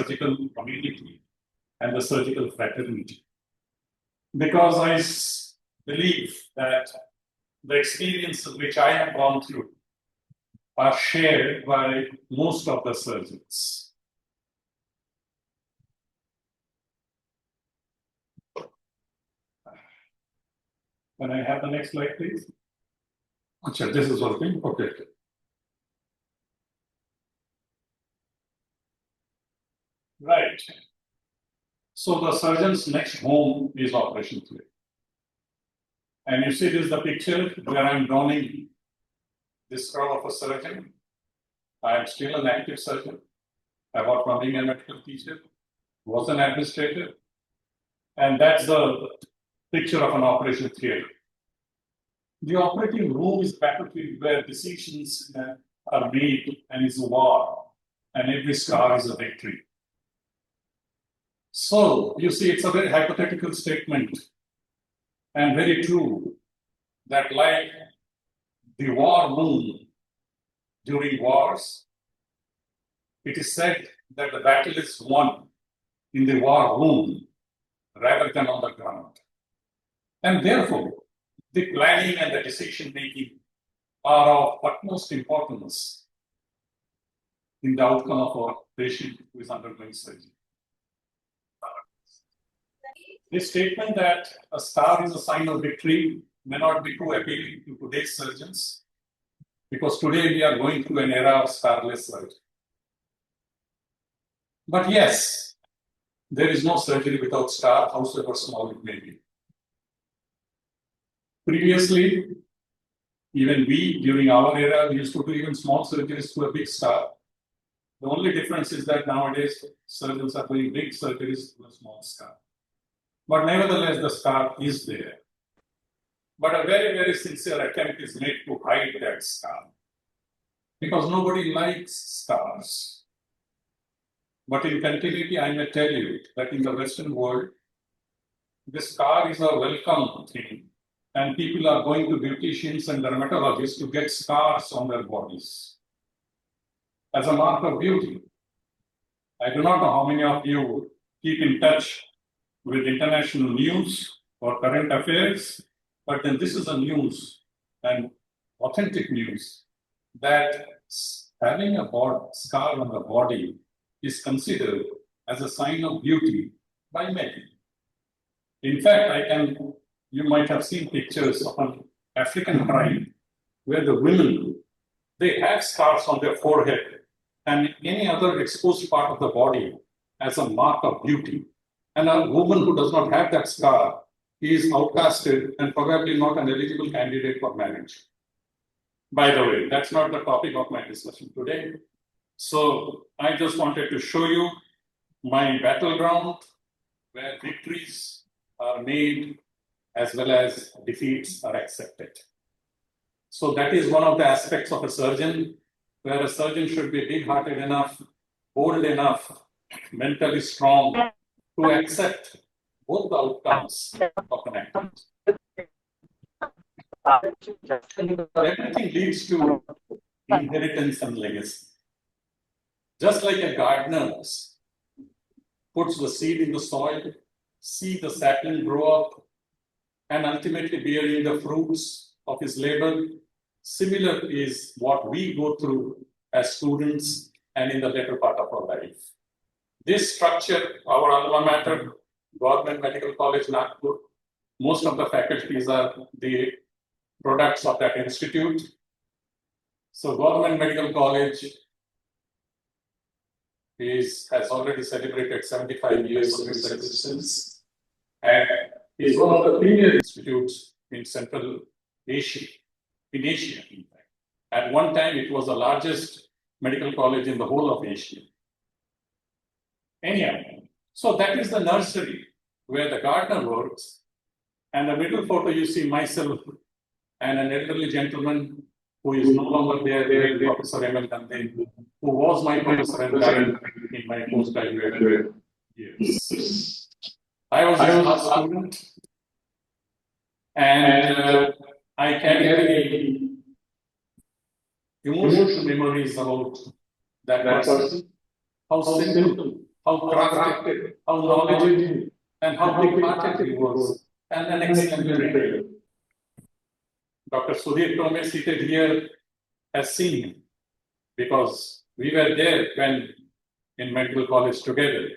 surgical community and the surgical fraternity. Because believe that the experiences which I have gone through are shared by most of the surgeons. Can I have the next slide, please? Achha, this is working. Okay. Right. So the surgeon's next home is operation theatre. And you see this is the picture where I'm donning this crowd of a surgeon. I am still an active surgeon. I was from being a medical teacher, was an administrator. And that's the picture of an operation theatre. The operating room is battlefield where decisions are made and is a war, and every scar is a victory. So, you see, it's a very hypothetical statement and very true that, like the war room during wars, it is said that the battle is won in the war room rather than on the ground. And therefore, the planning and the decision making are of utmost importance in the outcome of a patient who is undergoing surgery. This statement that a scar is a sign of victory may not be too appealing to today's surgeons, because today we are going through an era of scarless surgery. But yes, there is no surgery without scar, however small it may be. Previously, even we, during our era, we used to do even small surgeries to a big scar. The only difference is that nowadays, surgeons are doing big surgeries to a small scar. But nevertheless, the scar is there. But a very, very sincere attempt is made to hide that scar, because nobody likes scars. But in continuity, I may tell you that in the Western world, the scar is a welcome thing. And people are going to beauticians and dermatologists to get scars on their bodies as a mark of beauty. I do not know how many of you keep in touch with international news or current affairs, but then this is a news and authentic news that having a scar on the body is considered as a sign of beauty by many. In fact, you might have seen pictures of an African tribe where the women, they have scars on their forehead and any other exposed part of the body as a mark of beauty. And a woman who does not have that scar is outcasted and probably not an eligible candidate for marriage. By the way, that's not the topic of my discussion today. So I just wanted to show you my battleground where victories are made as well as defeats are accepted. So that is one of the aspects of a surgeon, where a surgeon should be big-hearted enough, bold enough, mentally strong to accept both the outcomes of an activity. Everything leads to inheritance and legacy. Just like a gardener puts the seed in the soil, see the sapling grow up, and ultimately bearing the fruits of his labor, similar is what we go through as students and in the later part of our life. This structure, our alma mater, Government Medical College, Nagpur, most of the faculties are the products of that institute. So Government Medical College has already celebrated 75 years of its existence and is one of the premier institutes in Central Asia, in fact. At one time, it was the largest medical college in the whole of Asia. Anyhow, so that is the nursery where the gardener works. And the middle photo, you see myself and an elderly gentleman who is no longer there, Professor M.L. Gandhi, who was my professor and died in my postgraduate years. I was his last student, and I carry very emotional memories about that person. How simple how crafted, how knowledgeable, and how big-hearted he was, and an excellent trainer. Dr. Sudhir Tome seated here has seen him because we were there when in medical college together.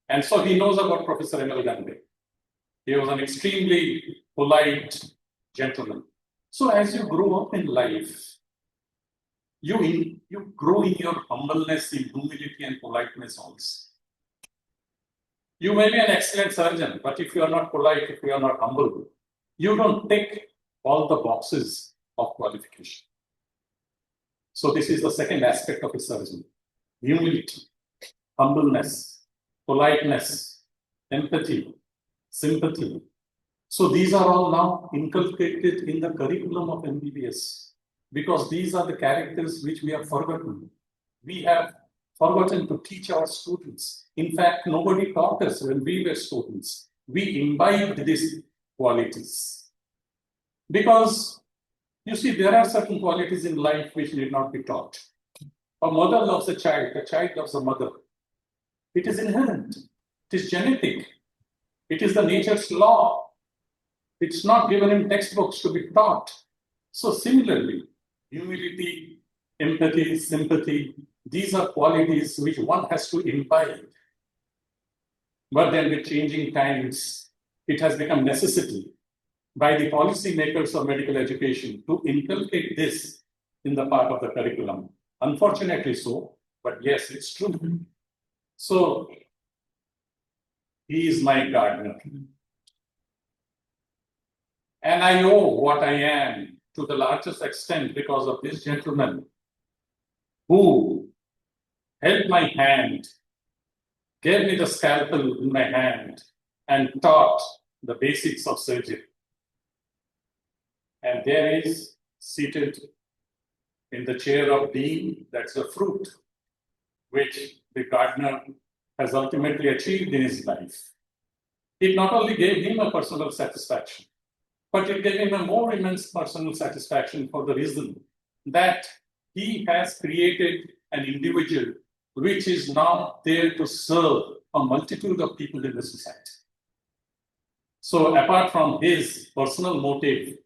And so he knows about Professor M.L. Gandhi. He was an extremely polite gentleman. So as you grow up in life, you grow in your humbleness, in humility and politeness also. You may be an excellent surgeon, but if you are not polite, if you are not humble, you don't tick all the boxes of qualification. So this is the second aspect of a surgeon: humility, humbleness, politeness, empathy, sympathy. So these are all now inculcated in the curriculum of MBBS because these are the characters which we have forgotten. We have forgotten to teach our students. In fact, nobody taught us when we were students. We imbibed these qualities. Because, you see, there are certain qualities in life which need not be taught. A mother loves a child loves a mother. It is inherent, it is genetic, it is the nature's law. It's not given in textbooks to be taught. So similarly, humility, empathy, sympathy, these are qualities which one has to imbibe. But then with changing times, it has become necessity by the policymakers of medical education to inculcate this in the part of the curriculum. Unfortunately so, but yes, it's true. So, he is my gardener. And I owe what I am to the largest extent because of this gentleman who held my hand, gave me the scalpel in my hand, and taught the basics of surgery. And there is, seated in the chair of dean, that's the fruit which the gardener has ultimately achieved in his life. It not only gave him a personal satisfaction, but it gave him a more immense personal satisfaction for the reason that he has created an individual which is now there to serve a multitude of people in the society. So apart from his personal motive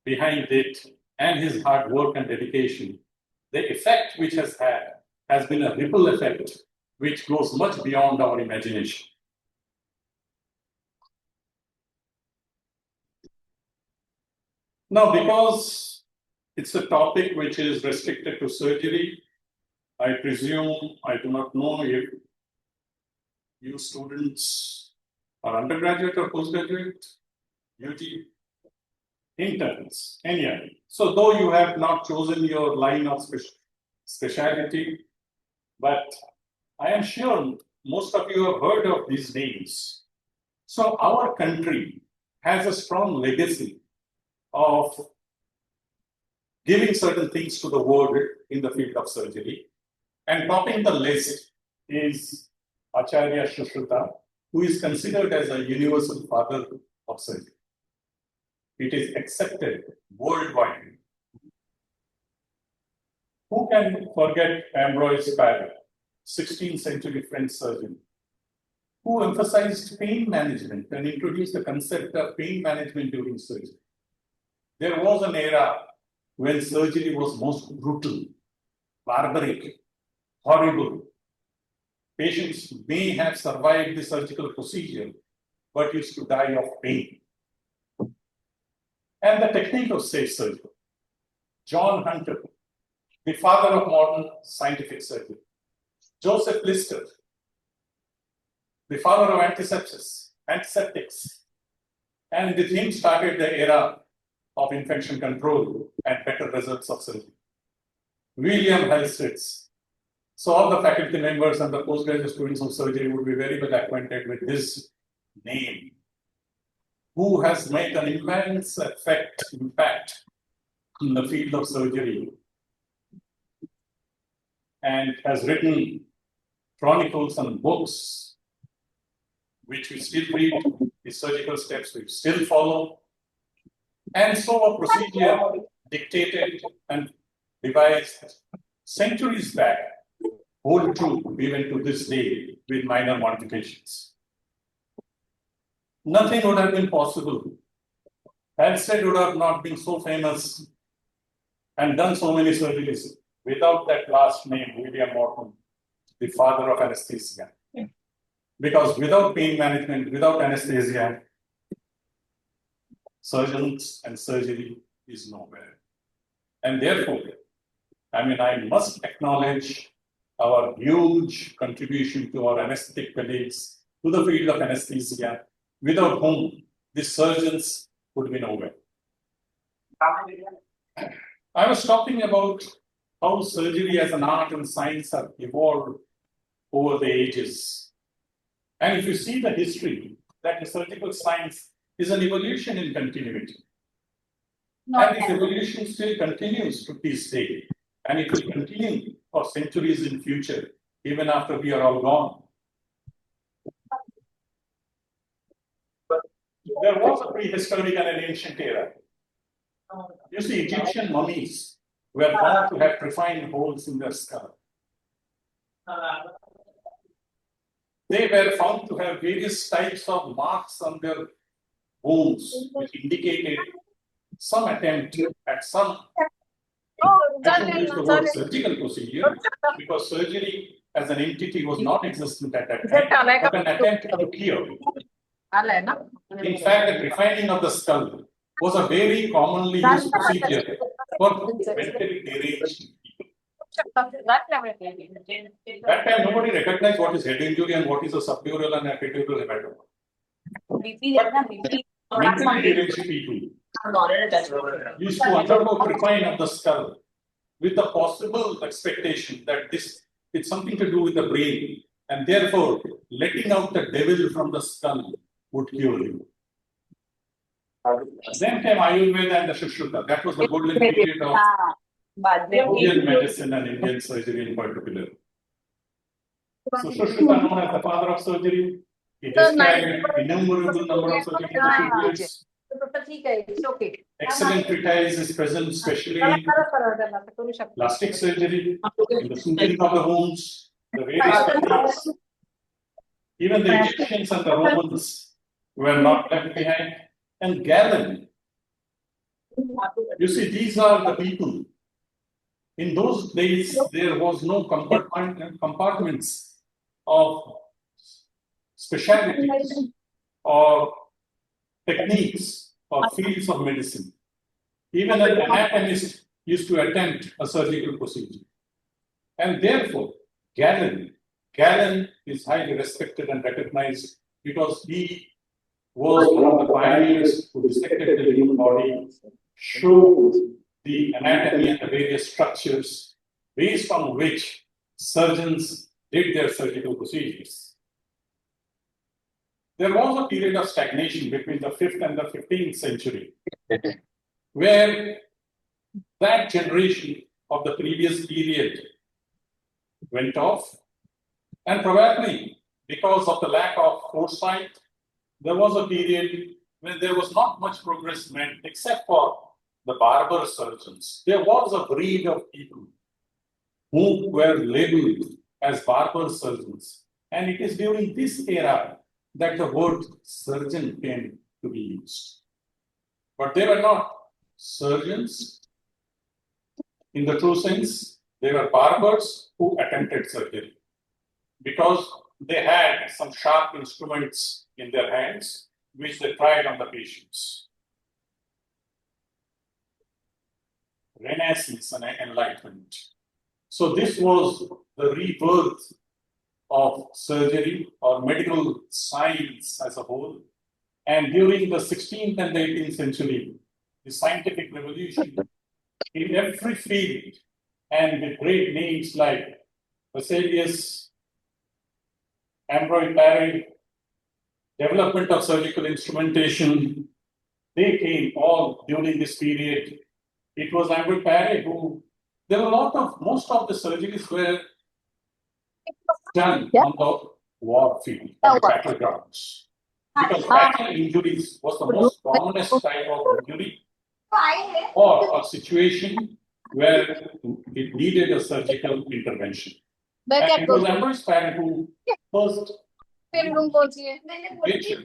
behind it and his hard work and dedication, the effect which has been a ripple effect which goes much beyond our imagination. Now, because it's a topic which is restricted to surgery, I presume, I do not know if you students are undergraduate or postgraduate, UT, interns, any. So though you have not chosen your line of specialty, but I am sure most of you have heard of these names. So our country has a strong legacy of giving certain things to the world in the field of surgery. And topping the list is Acharya Shushruta, who is considered as a universal father of surgery. It is accepted worldwide. Who can forget Ambroise Paré, 16th century French surgeon, who emphasized pain management and introduced the concept of pain management during surgery? There was an era when surgery was most brutal, barbaric, horrible. Patients may have survived the surgical procedure, but used to die of pain. And the technique of safe surgery. John Hunter, the father of modern scientific surgery. Joseph Lister, the father of antiseptics. And with him started the era of infection control and better results of surgery. William Halstead. So all the faculty members and the postgraduate students of surgery would be very well acquainted with this name, who has made an immense impact in the field of surgery and has written chronicles and books which we still read, the surgical steps we still follow. And so a procedure dictated and devised centuries back hold true even to this day with minor modifications. Nothing would have been possible. Halstead would have not been so famous and done so many surgeries without that last name, William Morton, the father of anesthesia. Because without pain management, without anesthesia, surgeons and surgery is nowhere. And therefore, I must acknowledge our huge contribution to our anesthetic colleagues to the field of anesthesia, without whom the surgeons would be nowhere. I was talking about how surgery as an art and science have evolved over the ages. And if you see the history, that the surgical science is an evolution in continuity. And this evolution still continues to this day. And it will continue for centuries in future, even after we are all gone. There was a prehistoric and an ancient era. You see, Egyptian mummies were found to have refined holes in their skull. They were found to have various types of marks on their bones, which indicated some attempt at some surgical procedure, because surgery as an entity was not existent at that time, but an attempt to cure. In fact, the refining of the skull was a very commonly used procedure for mentally deranged people. That time, nobody recognized what is head injury and what is a subdural and epidural hematoma. Mentally deranged people used to undergo refine of the skull with the possible expectation that it's something to do with the brain, and therefore letting out the devil from the skull would cure you. Then came Ayurveda and the Shushruta. That was the golden period of Indian medicine and Indian surgery in particular. So Shushruta, known as the father of surgery, he described innumerable number of surgical procedures. Excellent treatise is present, especially in plastic surgery, in the soothing of the wounds, the various techniques. Even the Egyptians and the Romans were not left behind. And Galen, you see, these are the people. In those days, there was no compartments of specialties or techniques or fields of medicine. Even an anatomist used to attempt a surgical procedure. And therefore, Galen is highly respected and recognized because he was one of the pioneers who dissected the human body, showed the anatomy and the various structures based on which surgeons did their surgical procedures. There was a period of stagnation between the 5th and the 15th century, where that generation of the previous period went off, and probably because of the lack of foresight, there was a period when there was not much progress made except for the barber surgeons. There was a breed of people who were labeled as barber surgeons. And it is during this era that the word surgeon came to be used. But they were not surgeons in the true sense. They were barbers who attempted surgery because they had some sharp instruments in their hands, which they tried on the patients. Renaissance and enlightenment. So this was the rebirth of surgery or medical science as a whole. And during the 16th and the 18th century, the scientific revolution in every field, and with great names like Vesalius, Ambroise Paré, development of surgical instrumentation, they came all during this period. It was Ambroise Paré who, there were most of the surgeries were done on the war field, on the battlegrounds. Because battle injuries was the most commonest type of injury or a situation where it needed a surgical intervention. मैं क्या And करूँ? remember span who first pen room कौन सी है? picture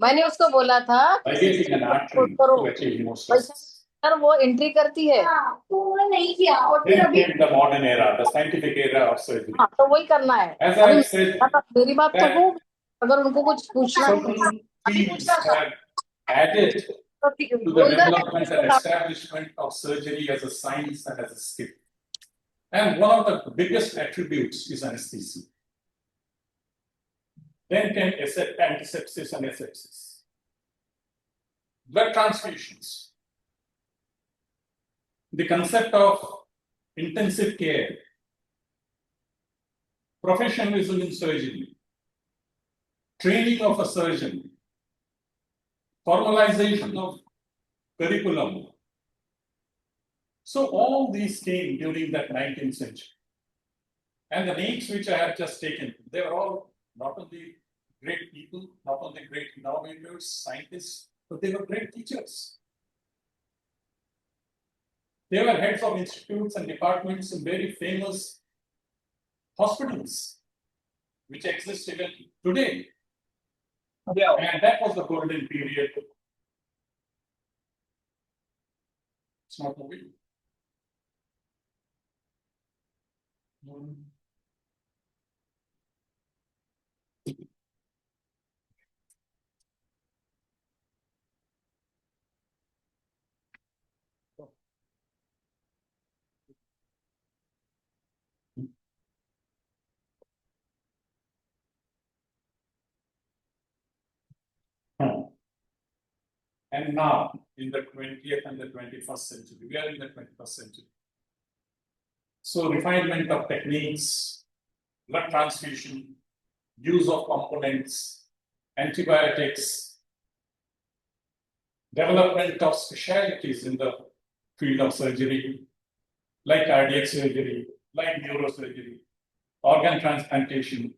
मैंने उसको बोला था by कि getting an artery करो, to achieve hemostasis. सर वो एंट्री करती है। तो नहीं किया और फिर Then अभी came the modern era, the scientific era of surgery. हाँ, तो वही करना है। As अभी I said, मेरी बात तो that हो, अगर उनको कुछ पूछना है certain अभी fields पूछना था have added तो ठीक है, to वो the इधर development and establishment of surgery as a science and as a skill. And one of the biggest attributes is anesthesia. Then came antisepsis and asepsis. Blood transfusions. The concept of intensive care, professionalism in surgery, training of a surgeon, formalization of curriculum. So all these came during that 19th century. And the names which I have just taken, they are all not only great people, not only great innovators, scientists, but they were great teachers. They were heads of institutes and departments in very famous hospitals, which exist even today. Yeah. And that was the golden period. It's not moving. And now, in the 20th and the 21st century, we are in the 21st century. So, refinement of techniques, blood transfusion, use of components, antibiotics, development of specialties in the field of surgery, like cardiac surgery, like neurosurgery, organ transplantation,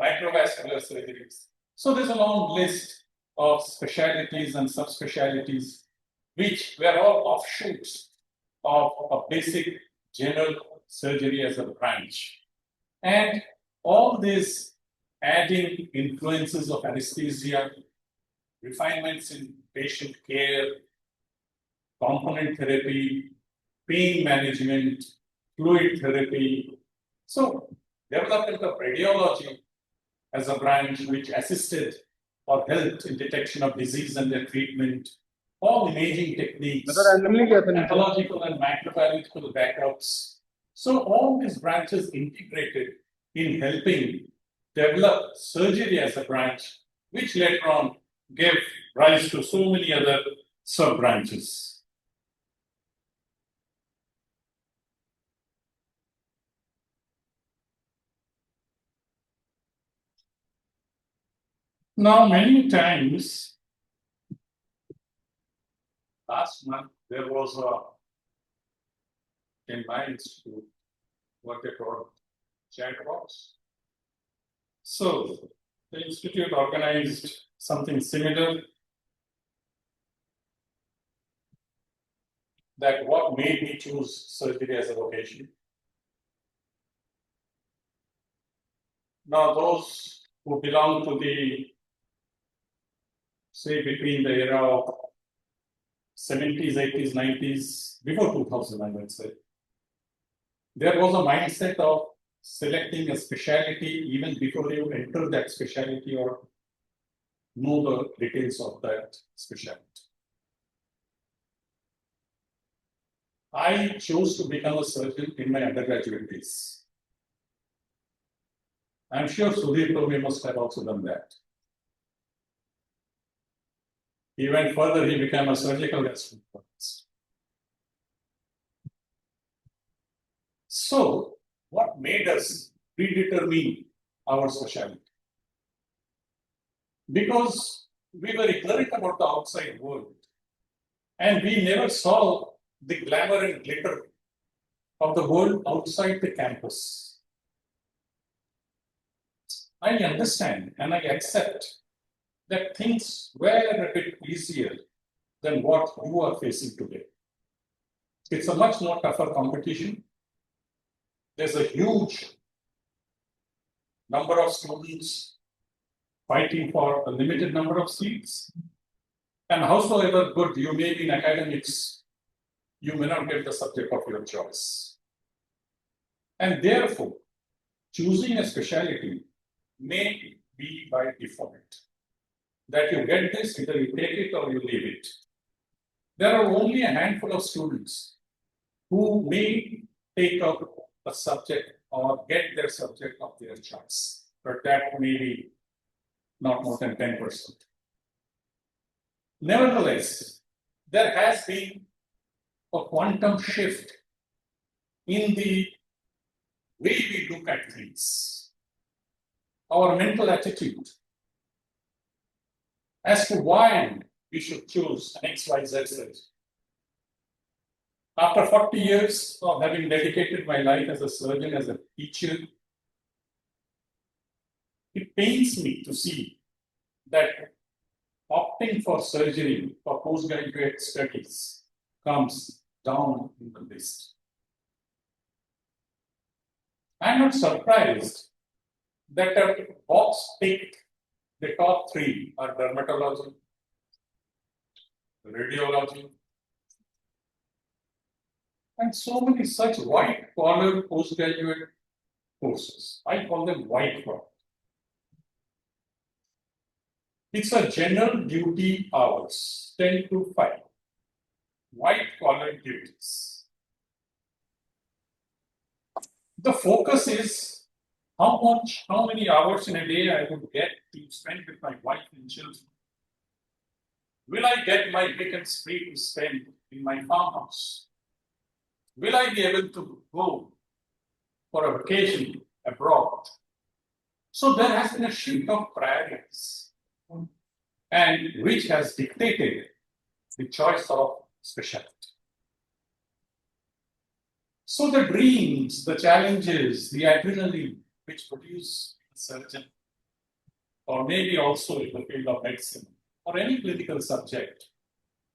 microvascular surgeries. So there's a long list of specialties and subspecialties, which were all offshoots of a basic general surgery as a branch. And all these adding influences of anesthesia, refinements in patient care, component therapy, pain management, fluid therapy. So development of radiology as a branch which assisted or helped in detection of disease and their treatment, all imaging techniques, pathological and microbiological backups. So all these branches integrated in helping develop surgery as a branch, which later on gave rise to so many other sub-branches. Now, many times, last month, there was in my institute, what they call chat box. So, the institute organized something similar. That what made me choose surgery as a vocation. Now, those who belong to the, say, between the era of 70s, 80s, 90s, before 2000, I would say, there was a mindset of selecting a specialty even before you enter that specialty or know the details of that specialty. I chose to become a surgeon in my undergraduate days. I'm sure Sudhir Tome must have also done that. He went further, he became a surgical gastroenterologist. So, what made us predetermine our specialty? Because we were ignorant about the outside world and we never saw the glamour and glitter of the world outside the campus. I understand and I accept that things were a bit easier than what you are facing today. It's a much more tougher competition. There's a huge number of students fighting for a limited number of seats. And howsoever good you may be in academics, you may not get the subject of your choice. And therefore, choosing a specialty may be by default. That you get this, either you take it or you leave it. There are only a handful of students who may take up a subject or get their subject of their choice, but that may be not more than 10%. Nevertheless, there has been a quantum shift in the way we look at things, our mental attitude as to why we should choose an XYZ surgery. After 40 years of having dedicated my life as a surgeon, as a teacher, it pains me to see that opting for surgery for postgraduate studies comes down in the list. I'm not surprised that a box ticked the top three are dermatology, radiology, and so many such white-collar postgraduate courses. I call them white-collar. It's a general duty hours, 10 to 5. White-collar duties. The focus is how many hours in a day I would get to spend with my wife and children. Will I get my weekends free to spend in my farmhouse? Will I be able to go for a vacation abroad? So there has been a shift of priorities, and which has dictated the choice of specialty. So the dreams, the challenges, the adrenaline which produce a surgeon, or maybe also in the field of medicine, or any clinical subject,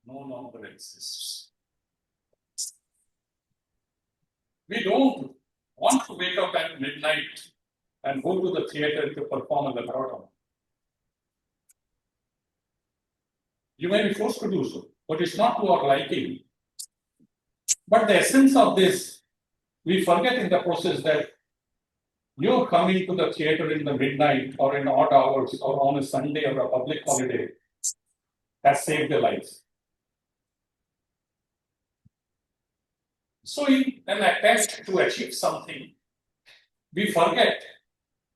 no longer exists. We don't want to wake up at midnight and go to the theater to perform a laparotomy. You may be forced to do so, but it's not to our liking. But the essence of this, we forget in the process that you're coming to the theater in the midnight or in odd hours or on a Sunday or a public holiday has saved their lives. So in an attempt to achieve something, we forget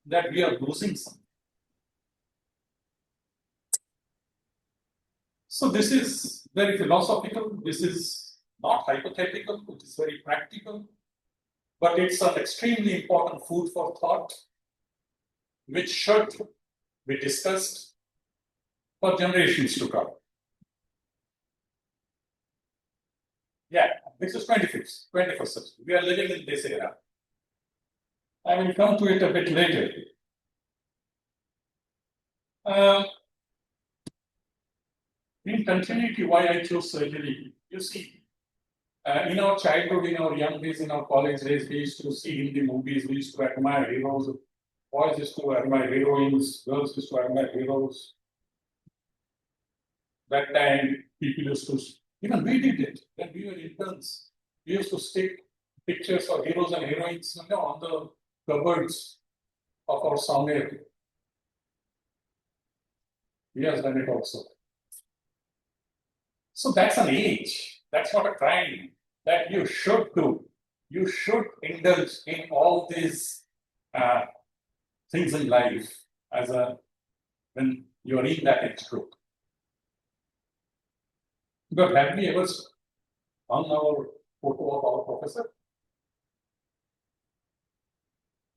that we are losing something. So this is very philosophical, this is not hypothetical, it is very practical, but it's an extremely important food for thought, which should be discussed for generations to come. Yeah, this is 21st century. We are living in this era. I will come to it a bit later. In continuity, why I chose surgery, you see, in our childhood, in our young days, in our college days, we used to see Hindi movies, we used to admire heroes. Boys used to admire heroines, girls used to admire heroes. That time, people used to, even we did it when we were interns. We used to stick pictures of heroes and heroines on the cupboards of our saumya. He has done it also. So that's an age, that's not a crime that you should do. You should indulge in all these things in life when you're in that age group. But have we ever hung our photo of our professor?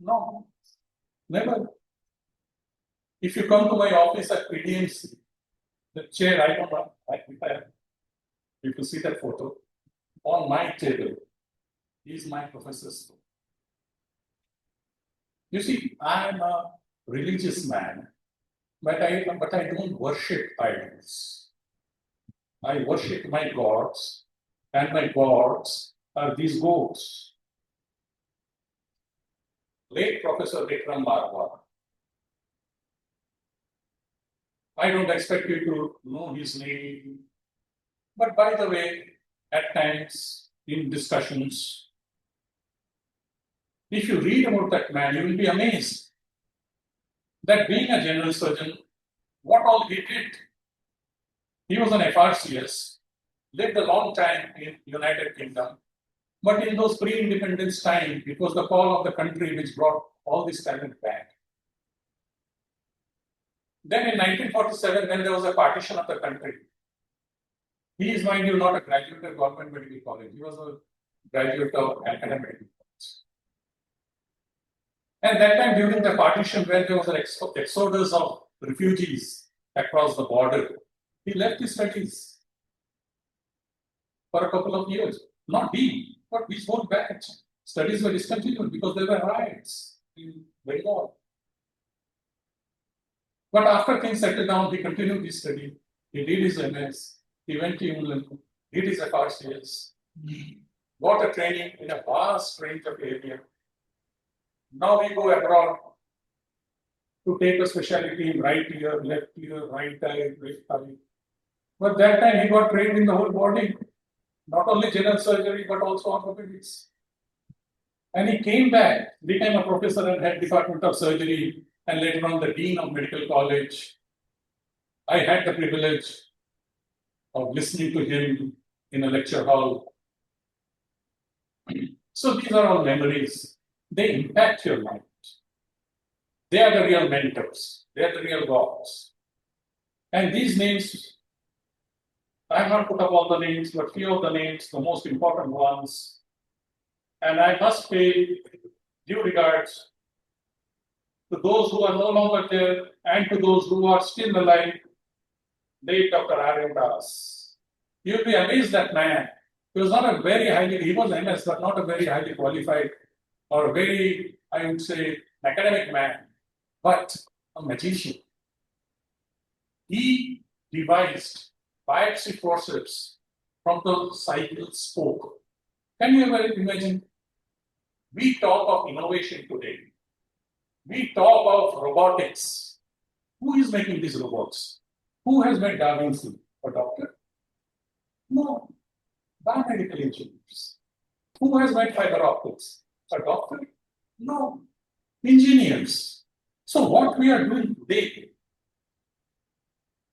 No, never. If you come to my office at PDMC, the chair, I don't know, if you see that photo, on my table is my professor's photo. You see, I am a religious man, but I don't worship idols. I worship my gods, and my gods are these goats. Late Professor Vikram Marwa I don't expect you to know his name. But by the way, at times in discussions, if you read about that man, you will be amazed that being a general surgeon, what all he did. He was an FRCS, lived a long time in United Kingdom, but in those pre-independence time, it was the call of the country which brought all this talent back. Then in 1947, when there was a partition of the country, he is, mind you, not a graduate of government medical college. He was a graduate of academic medical college. And that time during the partition, when there was an exodus of refugees across the border, he left his studies for a couple of years. Not he, but his whole batch. Studies were discontinued because there were riots in Bengal. But after things settled down, he continued his study. He did his MS. He went to England, did his FRCS, got a training in a vast range of area. Now we go abroad to take a specialty in right ear, left ear, right eye, left eye. But that time he got trained in the whole body, not only general surgery, but also orthopedics. And he came back, became a professor and head department of surgery, and later on the dean of medical college. I had the privilege of listening to him in a lecture hall. So these are all memories. They impact your mind. They are the real mentors. They are the real gods. And these names, I have not put up all the names, but few of the names, the most important ones. And I must pay due regards to those who are no longer there and to those who are still alive. Late Dr. Aryan Das. You'll be amazed that man. He was not a very highly, he was MS, but not a very highly qualified or a very, I would say, academic man, but a magician. He devised biopsy forceps from the cycle spoke. Can you ever imagine? We talk of innovation today. We talk of robotics. Who is making these robots? Who has made Da Vinci? A doctor? No. Biomedical engineers. Who has made fiber optics? A doctor? No. Engineers. So what we are doing today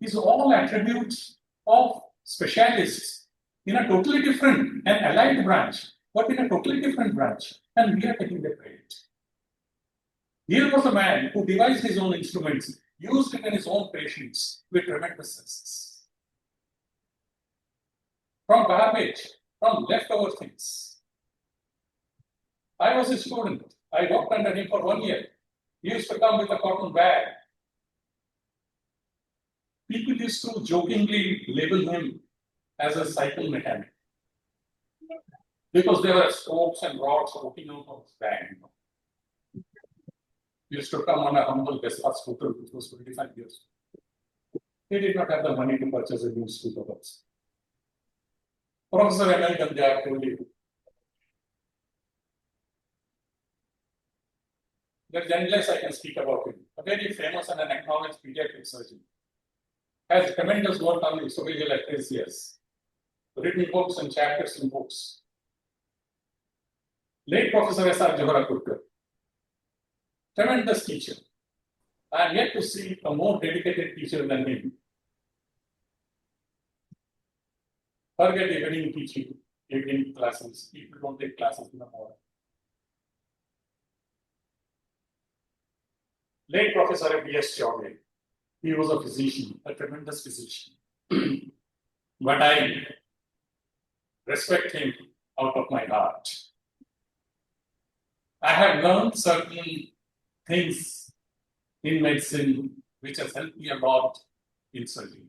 is all attributes of specialists in a totally different and allied branch, but in a totally different branch, and we are taking the credit. Here was a man who devised his own instruments, used it in his own patients with tremendous success. From garbage, from leftover things. I was a student. I worked under him for 1 year. He used to come with a cotton bag. People used to jokingly label him as a cycle mechanic because there were spokes and rods poking out of his bag. He used to come on a humble Vespa scooter, which was 25 years. He did not have the money to purchase a new scooter. Professor M.L. Gandyar told you. There's endless I can speak about him. A very famous and an acknowledged pediatric surgeon. Has tremendous work on esophageal atresia. Written books and chapters in books. Late Professor S.R. Joharakurkar. Tremendous teacher. I am yet to see a more dedicated teacher than him. Forget evening teaching, evening classes. People don't take classes in the morning. Late Professor B.S. Chaudhary. He was a physician, a tremendous physician. But I respect him out of my heart. I have learned certain things in medicine which has helped me a lot in surgery.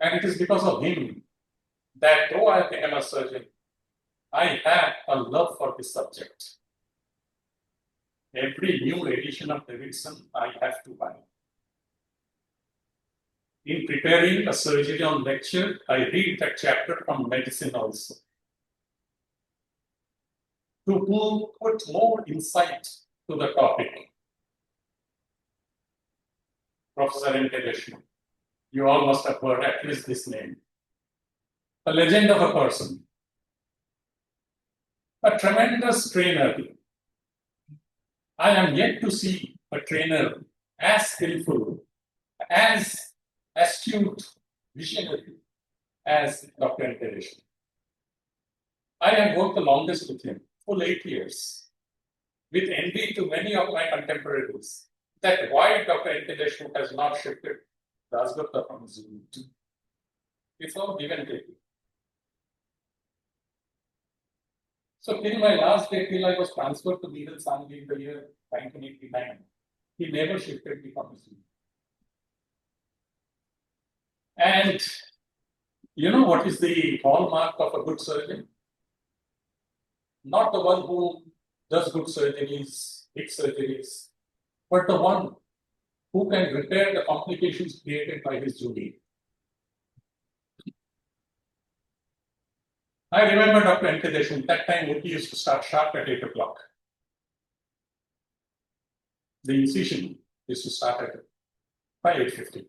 And it is because of him that though I became a surgeon, I have a love for this subject. Every new edition of Davidson, I have to buy. In preparing a surgery on lecture, I read that chapter from medicine also. To put more insight to the topic. Professor N.K. You all must have heard at least this name. A legend of a person. A tremendous trainer. I am yet to see a trainer as skillful, as astute, visionary as Dr. N.K. I have worked the longest with him, full 8 years, with envy to many of my contemporaries, that why Dr. N.K. has not shifted Dasgupta from his unit. It's all give and take. So till my last day, till I was transferred to Needle Sangli in the year 1989, he never shifted me from his unit. And you know what is the hallmark of a good surgeon? Not the one who does good surgeries, big surgeries, but the one who can repair the complications created by his duty. I remember Dr. N.K. that time OT used to start sharp at 8 o'clock. The incision used to start at by 8:50.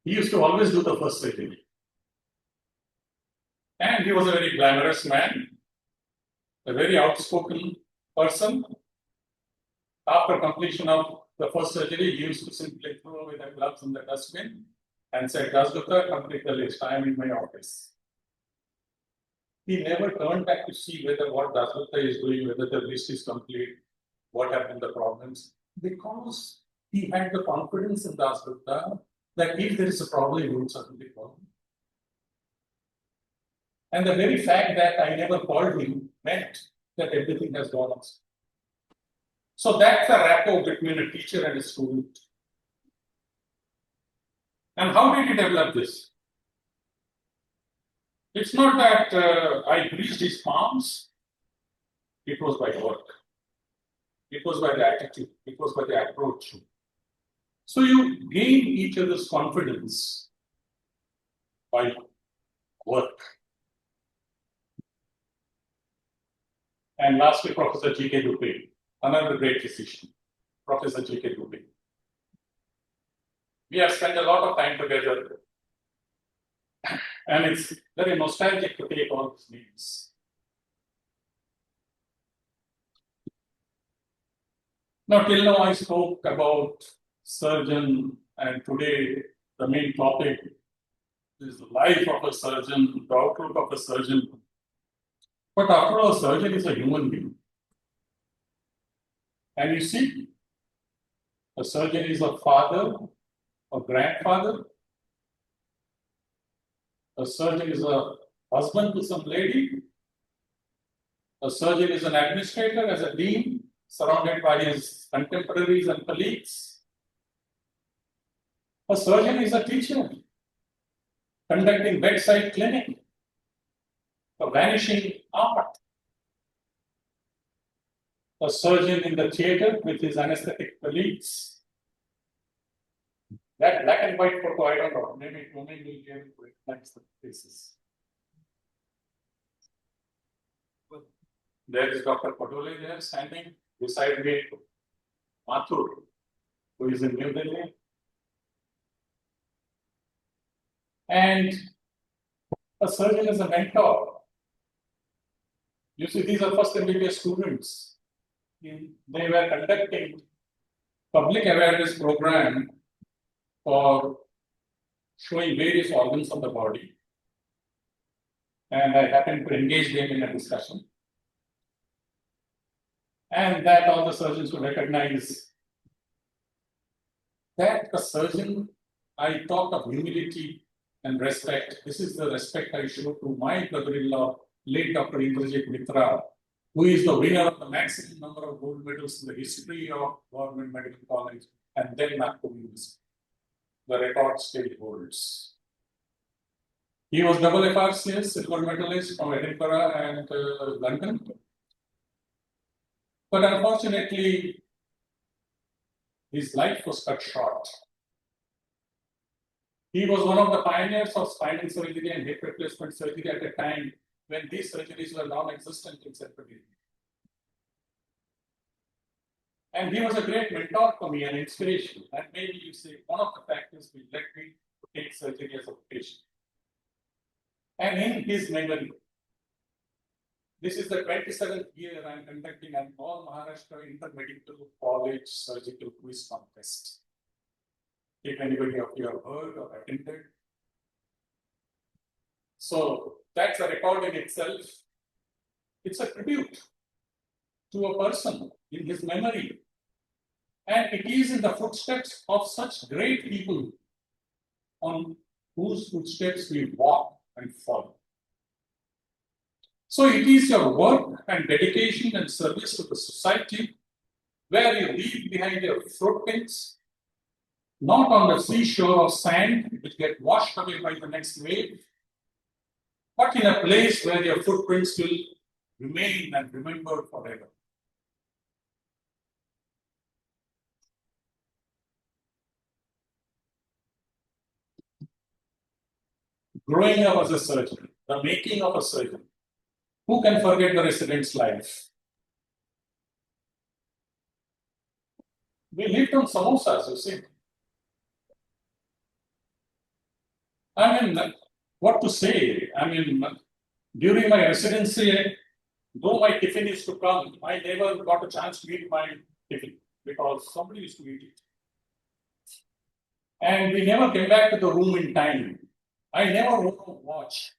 He used to always do the first surgery. And he was a very glamorous man, a very outspoken person. After completion of the first surgery, he used to simply throw away the gloves in the dustbin and said, Dasgupta, complete the list. I am in my office. He never turned back to see whether what Dasgupta is doing, whether the list is complete, what have been the problems. Because he had the confidence in Dasgupta that if there is a problem, he will certainly solve it. And the very fact that I never called him meant that everything has gone on. So that's the rapport between a teacher and a student. And how did he develop this? It's not that I greased his palms. It was by work. It was by the attitude. It was by the approach. So you gain each other's confidence by work. And lastly, Professor G.K. Dubey, another great physician, Professor G.K. Dubey. We have spent a lot of time together, and it's very nostalgic to take all these names. Now, till now, I spoke about surgeon, and today the main topic is the life of a surgeon, the outlook of a surgeon. But after all, a surgeon is a human being. And you see, a surgeon is a father, a grandfather. A surgeon is a husband to some lady. A surgeon is an administrator, as a dean, surrounded by his contemporaries and colleagues. A surgeon is a teacher, conducting bedside clinic, a vanishing art. A surgeon in the theater with his anesthetic colleagues. That black and white photo, I don't know, maybe will give it next faces. There is Dr. Padole there standing beside me, Mathur, who is in New Delhi. And a surgeon is a mentor. You see, these are first MBBS students. They were conducting public awareness program for showing various organs of the body. And I happened to engage them in a discussion. And that all the surgeons would recognize that a surgeon, I talk of humility and respect. This is the respect I show to my brother-in-law, late Dr. Indrajit Mitra, who is the winner of the maximum number of gold medals in the history of Government Medical College and then Nagpur University. The record still holds. He was double FRCS, silver medalist from Edinburgh and London. But unfortunately, his life was cut short. He was one of the pioneers of spinal surgery and hip replacement surgery at a time when these surgeries were non-existent in Central India. And he was a great mentor for me and inspiration. And maybe you say one of the factors will let me take surgery as a patient. And in his memory, this is the 27th year I am conducting an all Maharashtra Intermedical College Surgical Quiz Contest. If anybody of you have heard or attended. So that's a record in itself. It's a tribute to a person in his memory. And it is in the footsteps of such great people on whose footsteps we walk and follow. So it is your work and dedication and service to the society where you leave behind your footprints, not on the seashore of sand which get washed away by the next wave, but in a place where your footprints will remain and remembered forever. Growing up as a surgeon, the making of a surgeon, who can forget the resident's life? We lived on samosas, you see. I mean, what to say? I mean, during my residency, though my tiffin used to come, I never got a chance to eat my tiffin because somebody used to eat it. And we never came back to the room in time. I never wore a watch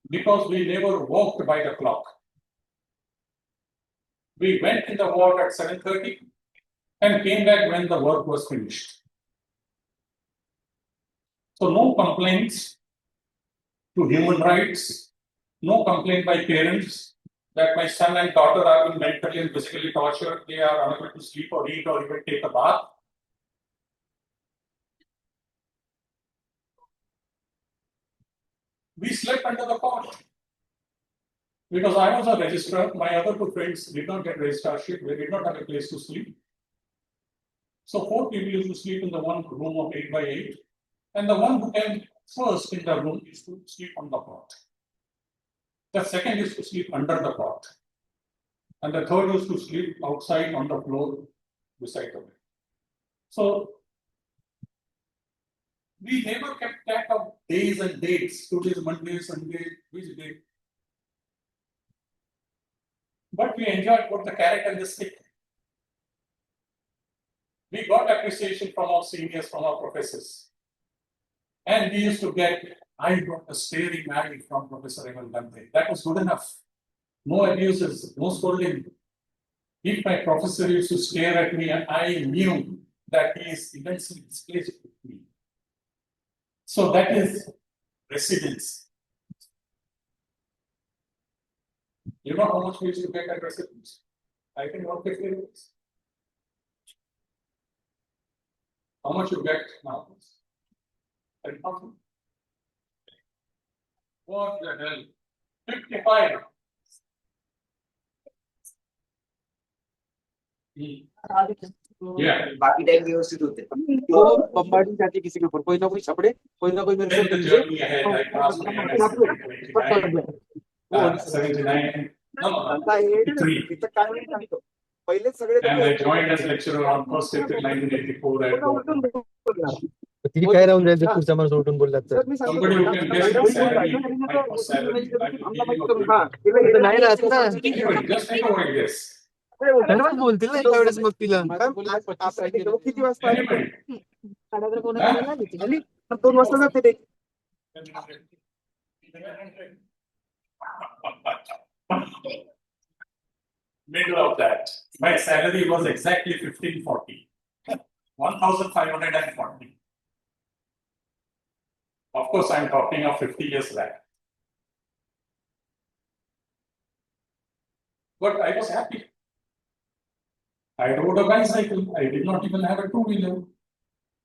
because we never walked by the clock. We went in the ward at 7:30 and came back when the work was finished. So no complaints to human rights, no complaint by parents that my son and daughter are being mentally and physically tortured, they are unable to sleep or eat or even take a bath. We slept under the cot. Because I was a registrar, my other two friends did not get registrarship, they did not have a place to sleep. So 4 people used to sleep in the one room of 8 by 8, and the one who came first in the room used to sleep on the cot. The second used to sleep under the cot, and the third used to sleep outside on the floor beside the bed. So we never kept track of days and dates. Today is Monday, Sunday, which day. But we enjoyed both the carrot and the stick. We got appreciation from our seniors, from our professors. And we used to get, I got a staring eye from Professor Emal Gandhi. That was good enough. No abuses, no scolding. If my professor used to stare at me, I knew that he is immensely displeased with me. So that is residence. You know how much we used to get at residence? I think 150 rupees. How much you get now? 10,000. What the hell? 55. Yeah. बाकी time व्यवस्थित होते तो bombarding जाती किसी के ऊपर कोई ना कोई छपड़े कोई ना कोई मेरे Then से the journey ahead, I passed my MS 79. No, 83. इथं काय नाही सांगतो पहिलेच सगळे And I joined as lecturer on 1st April 1984 at Goa. किती काय राहून जायचं पुढचा माणूस उठून बोललात तर Somebody who can guess my salary, my first salary, I will give you a तर नाही राहत ना Anybody, just take a wild guess. सर्वच बोलतील ना एका वेळेस मग तिला किती वाजता Anybody? आली 2 वाजता जाते ते Middle of that. My salary was exactly 1540. 1540. Of course, I'm talking of 50 years back. But I was happy. I rode a bicycle. I did not even have a two-wheeler.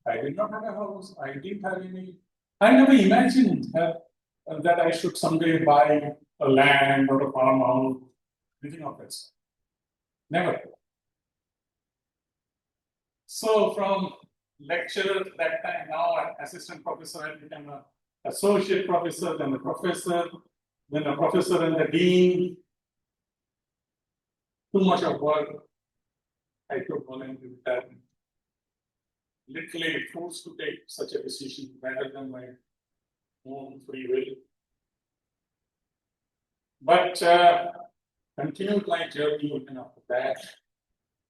I did not have a house. I didn't have any. I never imagined that I should someday buy a land or a farmhouse, anything of that sort. Never. So from lecturer that time, now I'm assistant professor, I became an associate professor, then a professor, then a professor and the dean. Too much of work. I took voluntary retirement. Literally forced to take such a decision rather than my own free will. But continued my journey even after that.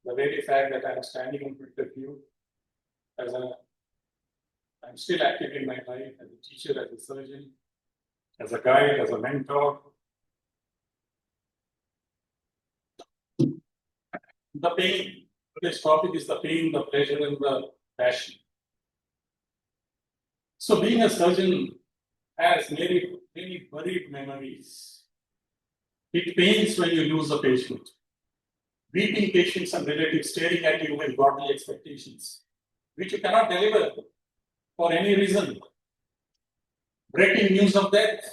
The very fact that I'm standing in front of you I'm still active in my life as a teacher, as a surgeon, as a guide, as a mentor. The pain, today's topic is the pain, the pleasure, and the passion. So being a surgeon has many buried memories. It pains when you lose a patient. Weeping patients and relatives staring at you with godly expectations, which you cannot deliver for any reason. Breaking news of death,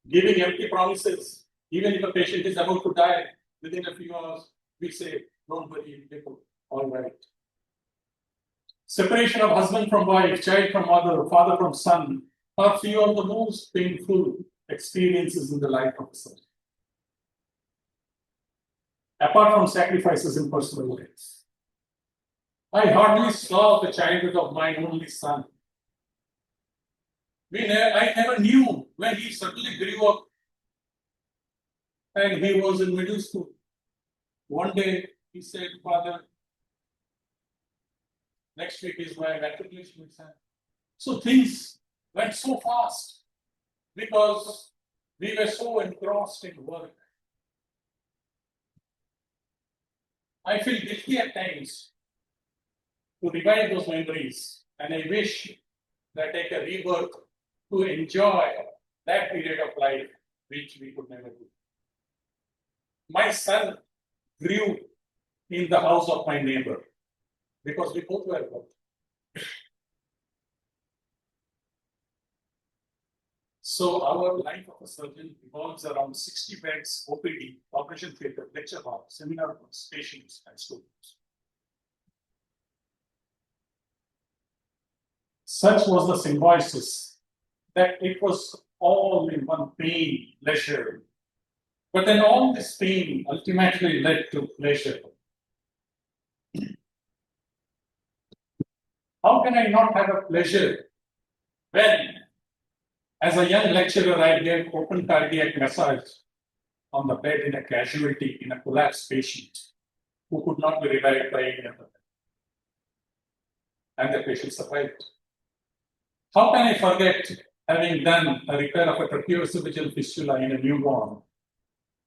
giving empty promises, even if a patient is about to die within a few hours, we say, don't worry, people, all right. Separation of husband from wife, child from mother, father from son are few of the most painful experiences in the life of a surgeon. Apart from sacrifices in personal lives. I hardly saw the childhood of my only son. I never knew when he suddenly grew up and he was in middle school. One day he said, Father, next week is my matriculation exam. So things went so fast because we were so engrossed in work. I feel guilty at times to revive those memories, and I wish that I take a rebirth to enjoy that period of life which we could never do. My son grew in the house of my neighbor because we both were both. So our life of a surgeon revolves around 60 beds, OPD, operation theatre, lecture hall, seminar rooms, patients, and students. Such was the symbiosis that it was all in one pain, pleasure. But then all this pain ultimately led to pleasure. How can I not have a pleasure when, as a young lecturer, I gave open cardiac massage on the bed in a casualty in a collapsed patient who could not be revived by any other. And the patient survived. How can I forget having done a repair of a tracheoesophageal fistula in a newborn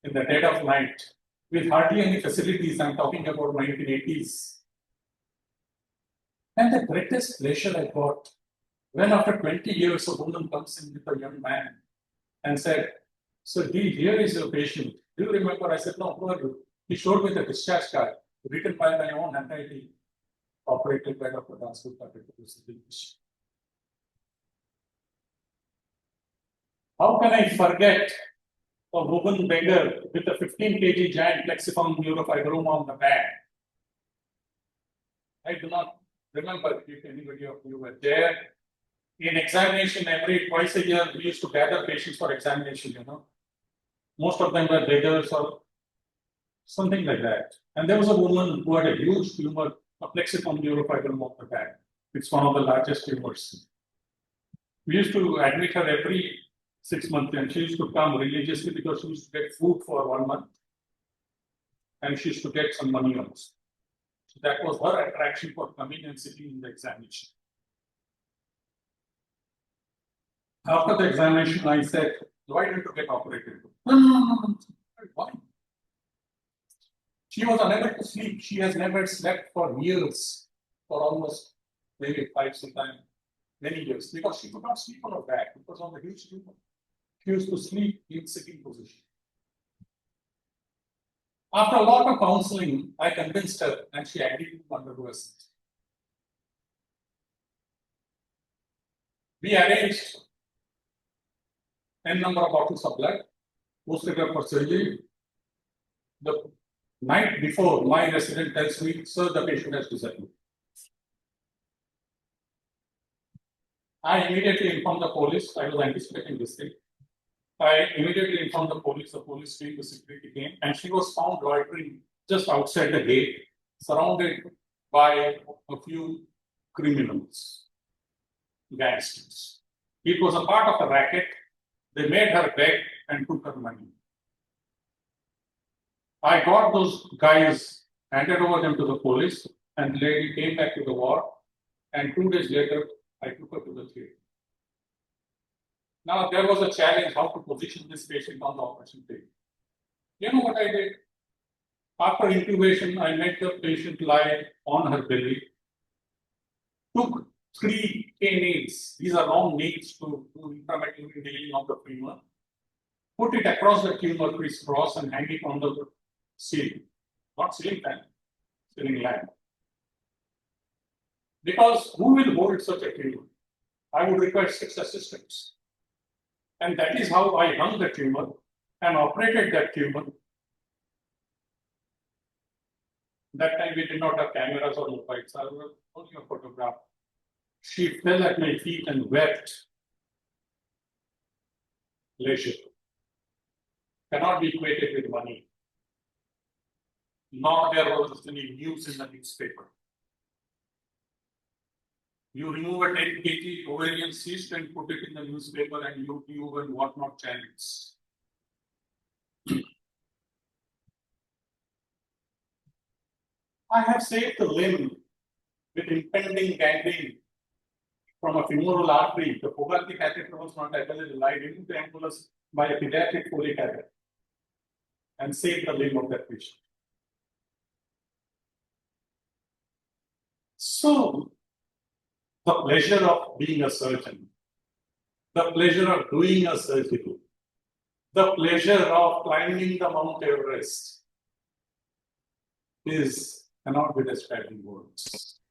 in the dead of night with hardly any facilities? I'm talking about 1980s. And the greatest pleasure I got when after 20 years a woman comes in with a young man and said, so here is your patient. Do you remember? I said, no, who are you? He showed me the discharge card written by my own handwriting, operated by Dr. Das. How can I forget a woman beggar with a 15 kg giant plexiform neurofibroma on the back? I do not remember if anybody of you were there. In examination, twice a year, we used to gather patients for examination, Most of them were beggars or something like that. And there was a woman who had a huge tumor, a plexiform neurofibroma on the back. It's one of the largest tumors. We used to admit her every 6 months, and she used to come religiously because she used to get food for 1 month. And she used to get some money also. So that was her attraction for coming and sitting in the examination. After the examination, I said, why didn't you get operated? No. Why? She was unable to sleep. She has never slept for years, for almost maybe 5 sometimes, many years, because she could not sleep on her back because of the huge tumor. She used to sleep in sitting position. After a lot of counseling, I convinced her and she agreed to undergo a surgery. We arranged n number of bottles of blood, posted her for surgery. The night before, my resident tells me, sir, the patient has disappeared. I immediately informed the police. I was anticipating this thing. I immediately informed the police. The police came, the security came, and she was found loitering just outside the gate surrounded by a few criminals, gangsters. It was a part of a racket. They made her beg and took her money. I got those guys, handed over them to the police, and the lady came back to the ward. And 2 days later, I took her to the theatre. Now, there was a challenge how to position this patient on the operation table. You know what I did? After intubation, I made the patient lie on her belly, took 3 nails, these are long nails to do intramedullary nailing of the femur, put it across the tumor crisscross and hang it on the ceiling, not ceiling fan, ceiling lamp. Because who will hold such a tumor? I would require 6 assistants. And that is how I hung the tumor and operated that tumor. That time we did not have cameras or mobiles. I was only a photograph. She fell at my feet and wept. Leisure cannot be equated with money. Nor there was any news in the newspaper. You remove a 10 kg ovarian cyst and put it in the newspaper and YouTube and whatnot channels. I have saved the limb with impending gangrene from a femoral artery. The Fogarty catheter was not available. I removed the embolus by a pediatric Foley catheter and saved the limb of that patient. So, the pleasure of being a surgeon, the pleasure of doing a surgery, the pleasure of climbing the Mount Everest cannot be described in words.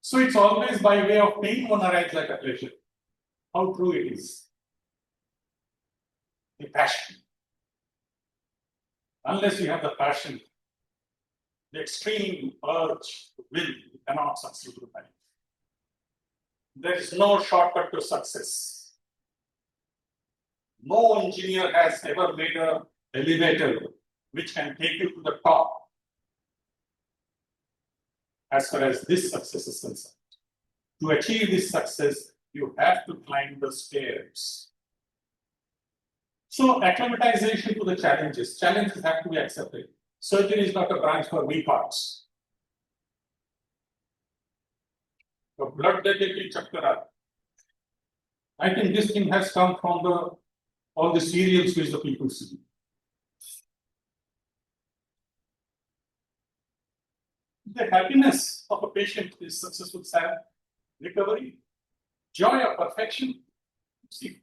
So it's always by way of pain one arrives at a pleasure. How true it is. The passion. Unless you have the passion, the extreme urge to will, you cannot succeed with life. There is no shortcut to success. No engineer has ever made an elevator which can take you to the top as far as this success is concerned. To achieve this success, you have to climb the stairs. So acclimatization to the challenges. Challenges have to be accepted. Surgery is not a branch for weak hearts. The blood deadly chakra. I think this thing has come from all the serials which the people see. The happiness of a patient is successful recovery, joy of perfection. See,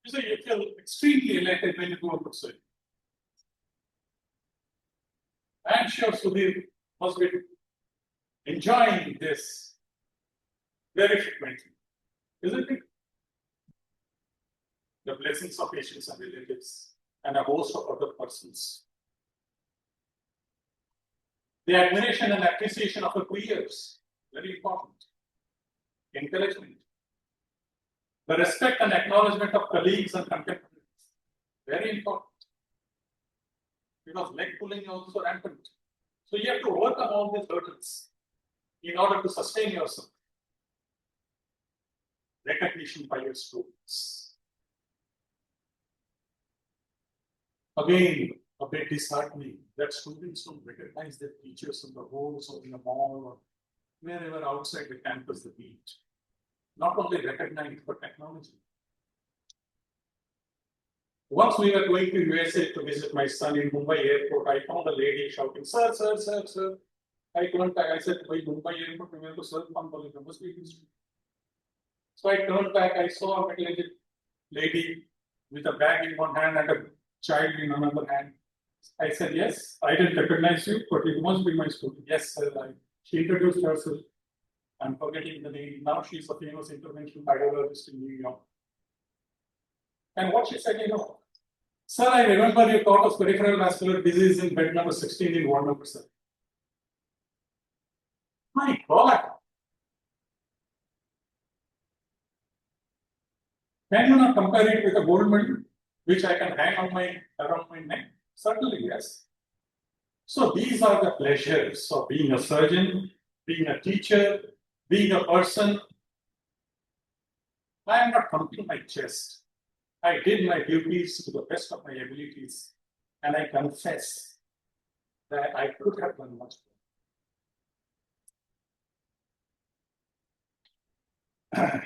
you feel extremely elated when you go to surgery. I am sure Sudhir must be enjoying this very frequently, isn't it? The blessings of patients and relatives and a host of other persons. The admiration and appreciation of the peers, very important. Encouragement. The respect and acknowledgement of colleagues and contemporaries, very important. Because leg pulling is also rampant. So you have to overcome all these hurdles in order to sustain yourself. Recognition by your students. Again, a bit disheartening that students don't recognize their teachers in the halls or in the mall or wherever outside the campus they meet. Not only recognize, but acknowledge. Once we were going to USA to visit my son in Mumbai airport, I found a lady shouting, "Sir, sir, sir, sir." I turned back, I said, "By Mumbai airport, we went to Sir Pampali, must be this." So I turned back, I saw a middle-aged lady with a bag in one hand and a child in another hand. I said, "Yes, I didn't recognize you, but you must be my student." "Yes, sir." She introduced herself. I'm forgetting the name. Now she's a famous interventional cardiologist in New York. And what she said, "Sir, I remember you taught us peripheral vascular disease in bed number 16 in ward number 7. My God! Can you not compare it with a gold medal, which I can hang on around my neck? Certainly, yes. So these are the pleasures of being a surgeon, being a teacher, being a person. I am not pumping my chest. I did my duties to the best of my abilities, and I confess that I could have done much more.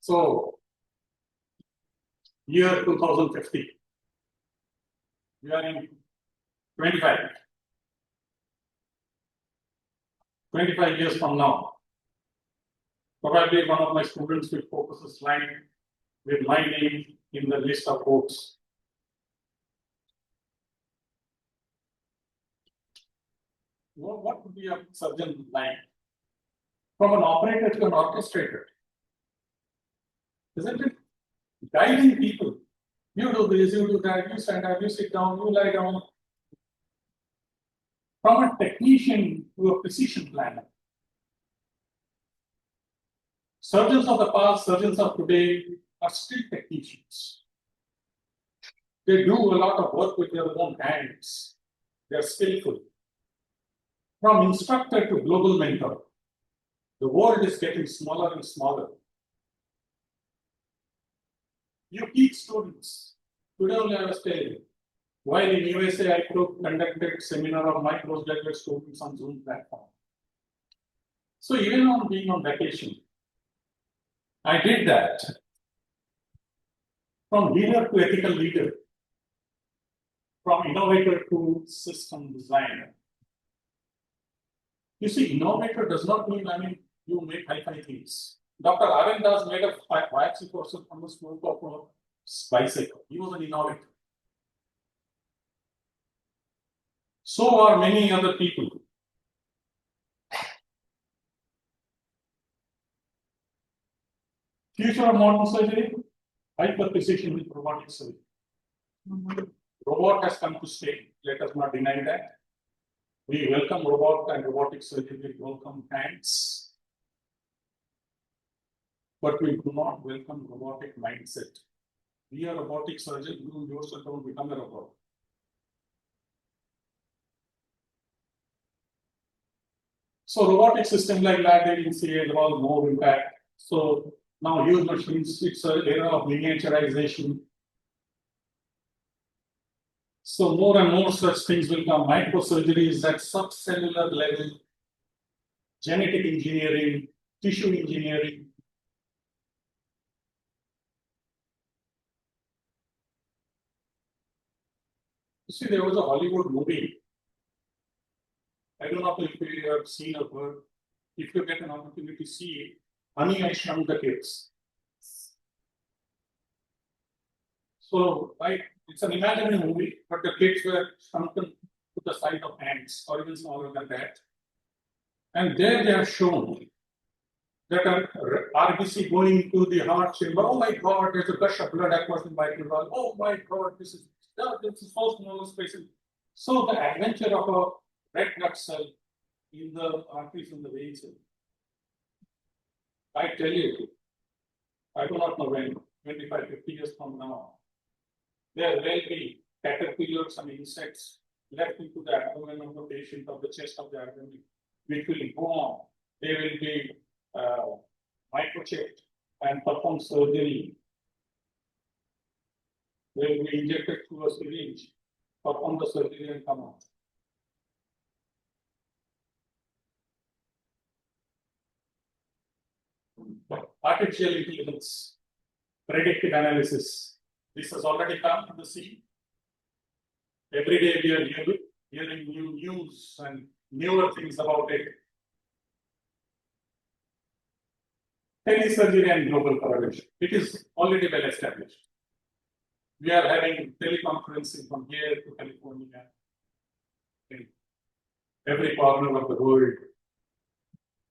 So, year 2050, we are in 25. 25 years from now, probably one of my students will focus a slide with my name in the list of quotes. What would be a surgeon like? From an operator to an orchestrator, isn't it? Guiding people. You do this, you do that, you stand up, you sit down, you lie down. From a technician to a precision planner. Surgeons of the past, surgeons of today are still technicians. They do a lot of work with their own hands. They are skillful. From instructor to global mentor, the world is getting smaller and smaller. You teach students. Today only I was telling you. While in USA, I conducted seminar of my postgraduate students on Zoom platform. So even on being on vacation, I did that. From leader to ethical leader, from innovator to system designer. You see, innovator does not mean, you make high-fi things. Dr. Arvind Das made a biopsy person from the smoke of a bicycle. He was an innovator. So are many other people. Future of modern surgery, hyper precision with robotic surgery. Robot has come to stay. Let us not deny that. We welcome robot and robotic surgery with welcome hands. But we do not welcome robotic mindset. Be a robotic surgeon, you yourself don't become a robot. So robotic system like lab CA involve more impact. So now huge machines, it's an era of miniaturization. So more and more such things will come. Microsurgeries at subcellular level, genetic engineering, tissue engineering. You see, there was a Hollywood movie. I don't know if you have seen or heard. If you get an opportunity to see it, Honey, I Shrunk the Kids. So, it's an imaginary movie, but the kids were shrunken to the size of ants, or even smaller than that. And there they are shown that an RBC going to the heart chamber. Oh my God, there's a gush of blood across the mitral valve. Oh my God, this is so small space. So the adventure of a red blood cell in the arteries and the veins. I tell you, I do not know when, 25, 50 years from now, there will be caterpillars and insects left into the abdomen of the patient, of the chest of the abdomen, which will go on. They will be microchipped and perform surgery. They will be injected through a syringe, perform the surgery and come out. Artificial intelligence, predictive analysis. This has already come to the scene. Every day we are hearing new news and newer things about it. Telesurgery and global collaboration. It is already well established. We are having teleconferencing from here to California, in every corner of the world.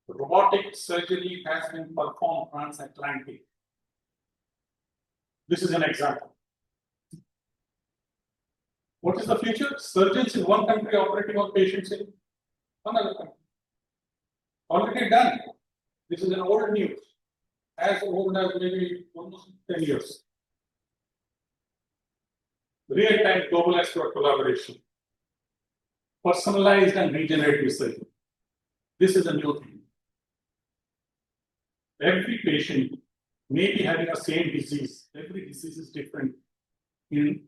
Robotic surgery has been performed transatlantic. This is an example. What is the future? Surgeons in one country operating on patients in another country. Already done. This is an old news, as old as maybe almost 10 years. real-time global expert collaboration, personalized and regenerative surgery. This is a new thing. Every patient may be having the same disease. Every disease is different in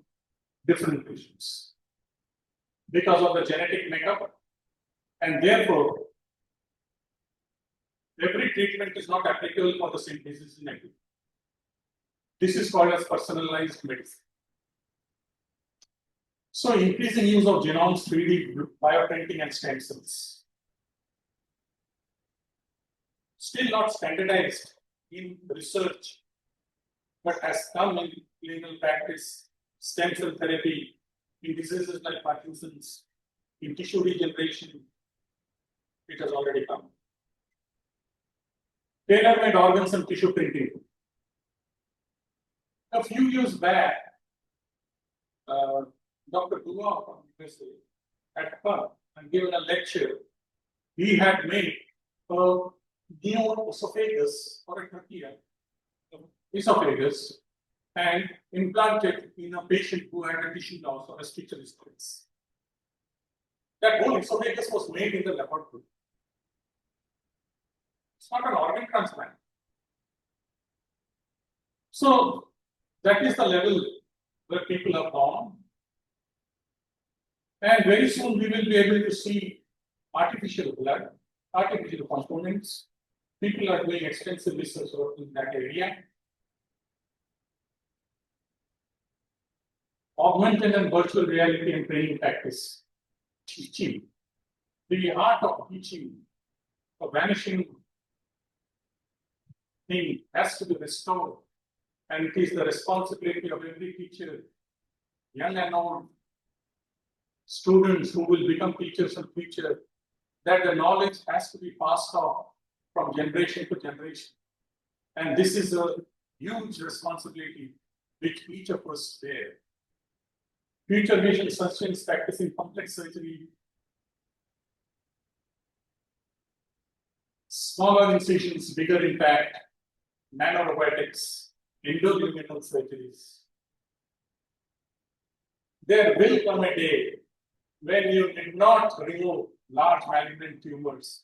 different patients because of the genetic makeup, and therefore every treatment is not applicable for the same disease in every. This is called as personalized medicine. So increasing use of genomes, 3D bioprinting and stem cells. Still not standardized in research, but has come in clinical practice. Stem cell therapy in diseases like Parkinson's, in tissue regeneration, it has already come. Tailor-made organs and tissue printing. A few years back, Dr. Dua from USA had come and given a lecture. He had made a new esophagus or a trachea, esophagus, and implanted in a patient who had a tissue loss or a stitch response. That whole esophagus was made in the laboratory. It's not an organ transplant. So that is the level where people have gone. And very soon we will be able to see artificial blood, artificial components. People are doing extensive research work in that area. Augmented and virtual reality and training practice. Teaching. The art of teaching, a vanishing thing, has to be restored. And it is the responsibility of every teacher, young and old, students who will become teachers in future, that the knowledge has to be passed on from generation to generation. And this is a huge responsibility which each of us bear. Future vision surgeons practicing complex surgery, smaller incisions, bigger impact, nanorobotics, endoluminal surgeries. There will come a day when you did not remove large malignant tumors.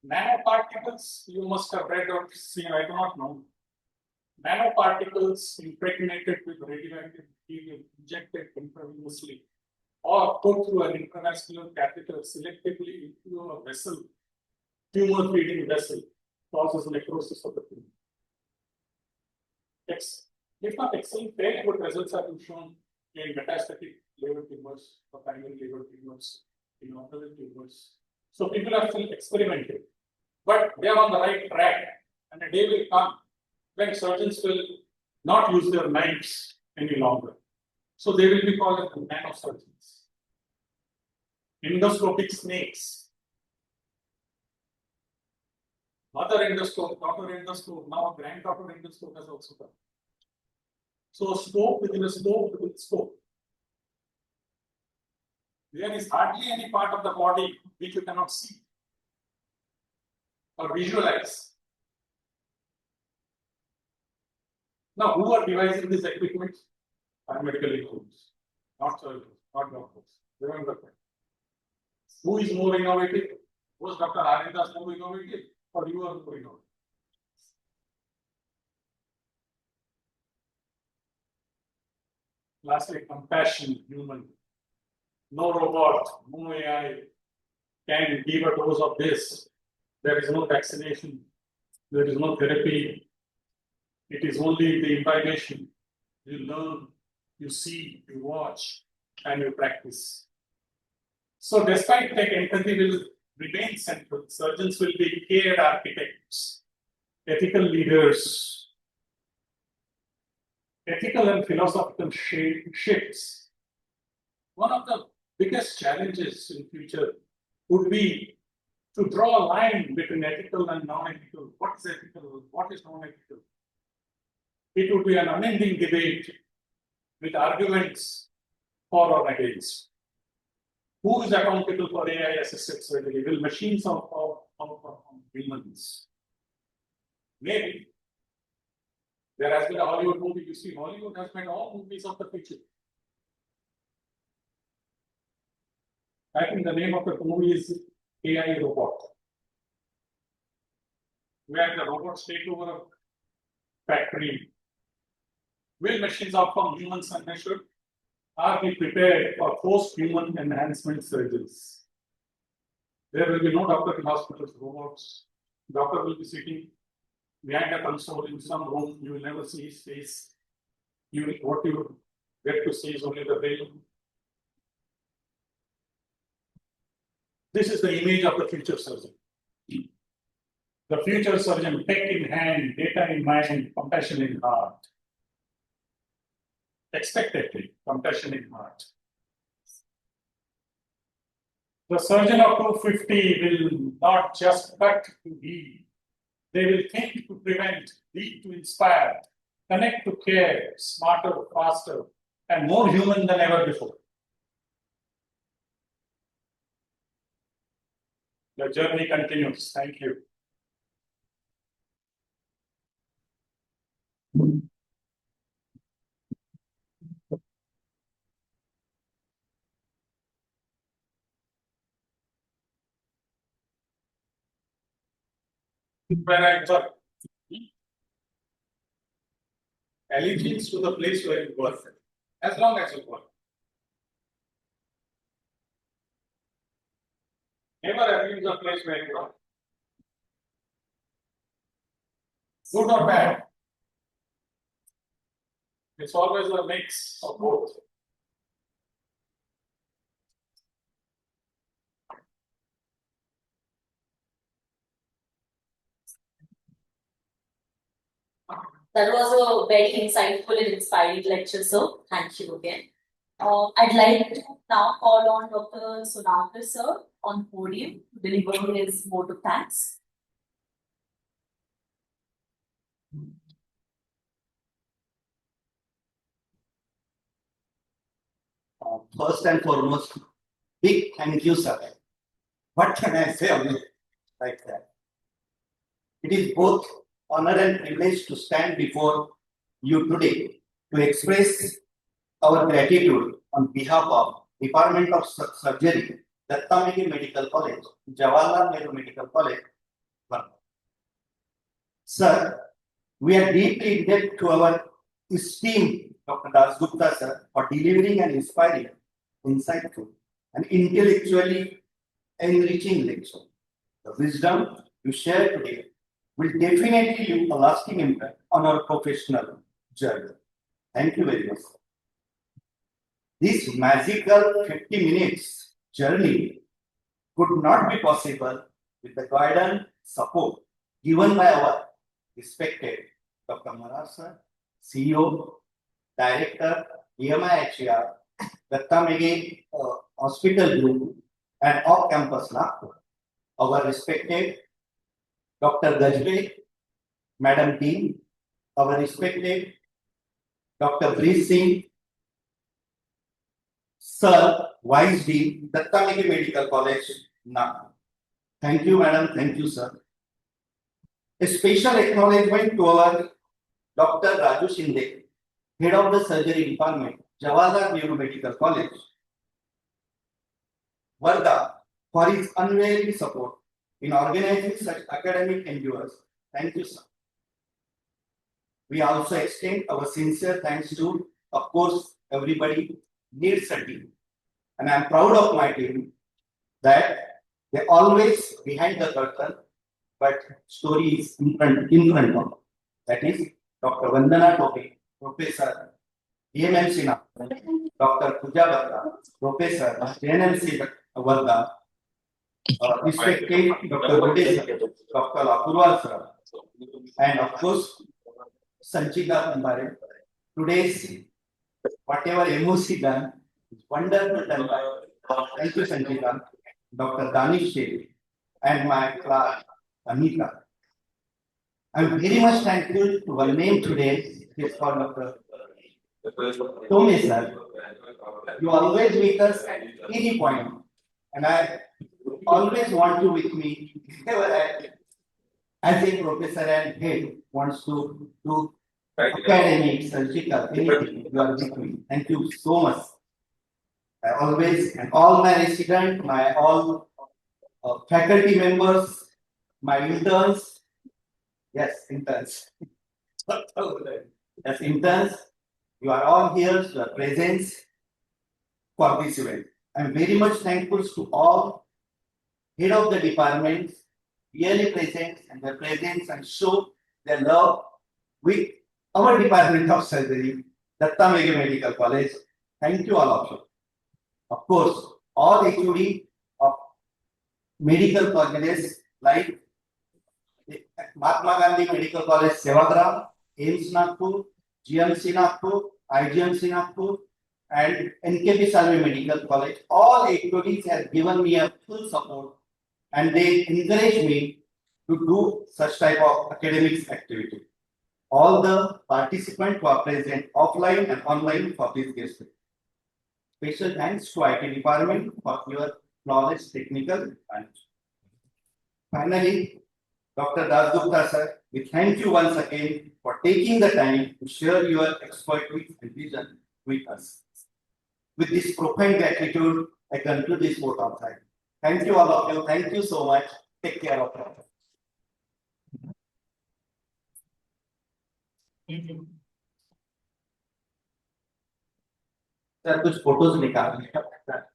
Nanoparticles, you must have read or seen, I do not know. Nanoparticles impregnated with radioactive material injected intravenously or put through an intravascular catheter selectively into a vessel, tumor feeding vessel, causes necrosis of the tumor. If not excellent, very good results have been shown in metastatic liver tumors, or primary liver tumors, in organ tumors. So people are still experimenting, but they are on the right track, and a day will come when surgeons will not use their knives any longer. So they will be called as nanosurgeons. Endoscopic snakes. Mother endoscope, daughter endoscope, now granddaughter endoscope has also come. So scope within a scope within a scope. There is hardly any part of the body which you cannot see or visualize. Now, who are devising this equipment? Paramedical engineers, not surgeons, not doctors. Remember that. Who is more innovative? Was Dr. Haridas more innovative, or you are more innovative? Lastly, compassion, human. No robot, no AI can give a dose of this. There is no vaccination, there is no therapy. It is only the imbibation. You learn, you see, you watch, and you practice. So despite tech, empathy will remain central. Surgeons will be care architects, ethical leaders, ethical and philosophical shifts. One of the biggest challenges in future would be to draw a line between ethical and non-ethical. What is ethical? What is non-ethical? It would be an unending debate with arguments for or against. Who is accountable for AI-assisted surgery? Will machines outperform humans? Maybe. There has been a Hollywood movie. You see, Hollywood has made all movies of the future. I think the name of the movie is AI Robot, where the robots take over a factory. Will machines outcome humans and measured? Are we prepared for post-human enhancement surgeries? There will be no doctor in hospitals, robots. Doctor will be sitting behind a console in some room. You will never see his face. What you get to see is only the brain. This is the image of the future surgeon. The future surgeon, tech in hand, data in mind, compassion in heart. Expectedly, compassion in heart. The surgeon of 250 will not just cut to heal. They will think to prevent, lead to inspire, connect to care, smarter, faster, and more human than ever before. The journey continues. Thank you. Where I work. Allegiance to the place where you work, as long as you work. Never abuse the place where you work. Good or bad. It's always a mix of both. That was a very insightful and inspiring lecture, sir. Thank you again. I'd like to now call on Dr. Sunakar, sir, on podium to deliver his vote of thanks. First and foremost, big thank you, sir. What can I say on it like that? It is both honor and privilege to stand before you today to express our gratitude on behalf of Department of Surgery, Datta Medical College, Jawaharlal Nehru Medical College. Sir, we are deeply indebted to our esteemed Dr. Dasgupta sir for delivering an inspiring, insightful, and intellectually enriching lecture. The wisdom you share today will definitely leave a lasting impact on our professional journey. Thank you very much. This magical 50 minutes journey could not be possible with the guidance support given by our respected Dr. Maharaj sir, CEO, Director, EMIHR, Datta Mege Hospital Group, and off-campus Nagpur. Our respected Dr. Gajbe, Madam Dean, our respected Dr. Breeze Singh, Sir, Vice Dean, Datta Mege Medical College, Nagpur. Thank you, Madam. Thank you, sir. A special acknowledgement to our Dr. Raju Shinde, Head of the Surgery Department, Jawaharlal Nehru Medical College, Varda, for his unwavering support in organizing such academic endeavors. Thank you, sir. We also extend our sincere thanks to, of course, everybody needs a team. And I'm proud of my team that they're always behind the curtain, but story is in front of. That is Dr. Vandana Tope, Professor EMMC Nagpur, Dr. Puja Batra, Professor JNMC Varda, respected Dr. Bade sir, Dr. Apurwal sir, and of course Sanchita Kumbare. Today's whatever MOC done is wonderful done by. Thank you, Sanchita, Dr. Danish Sheikh, and my class Anita. I'm very much thankful to one name today. It's called Dr. Tome sir. You always meet us at any point, and I always want you with me whenever I, as a professor and head, wants to do academic, surgical, anything, you are with me. Thank you so much. I always, and all my residents, my all faculty members, my interns, yes, interns. Yes, interns, you are all here, your presence for this event. I'm very much thankful to all head of the departments really present and their presence and show their love with our department of surgery, Datta Mega Medical College. Thank you all of you. Of course, all HOD of medical colleges like Mahatma Gandhi Medical College, Sevagram, AIMS Nagpur, GMC Nagpur, IGMC Nagpur, and NKP Salve Medical College. All HODs have given me a full support and they encourage me to do such type of academic activity. All the participants who are present offline and online for this guest. Special thanks to IT department for your knowledge, technical and finally, Dr. Dasgupta sir, we thank you once again for taking the time to share your expertise and vision with us. With this profound gratitude, I conclude this vote of thanks. Thank you all of you. Thank you so much. Take care of yourself. Sir कुछ photos निकाल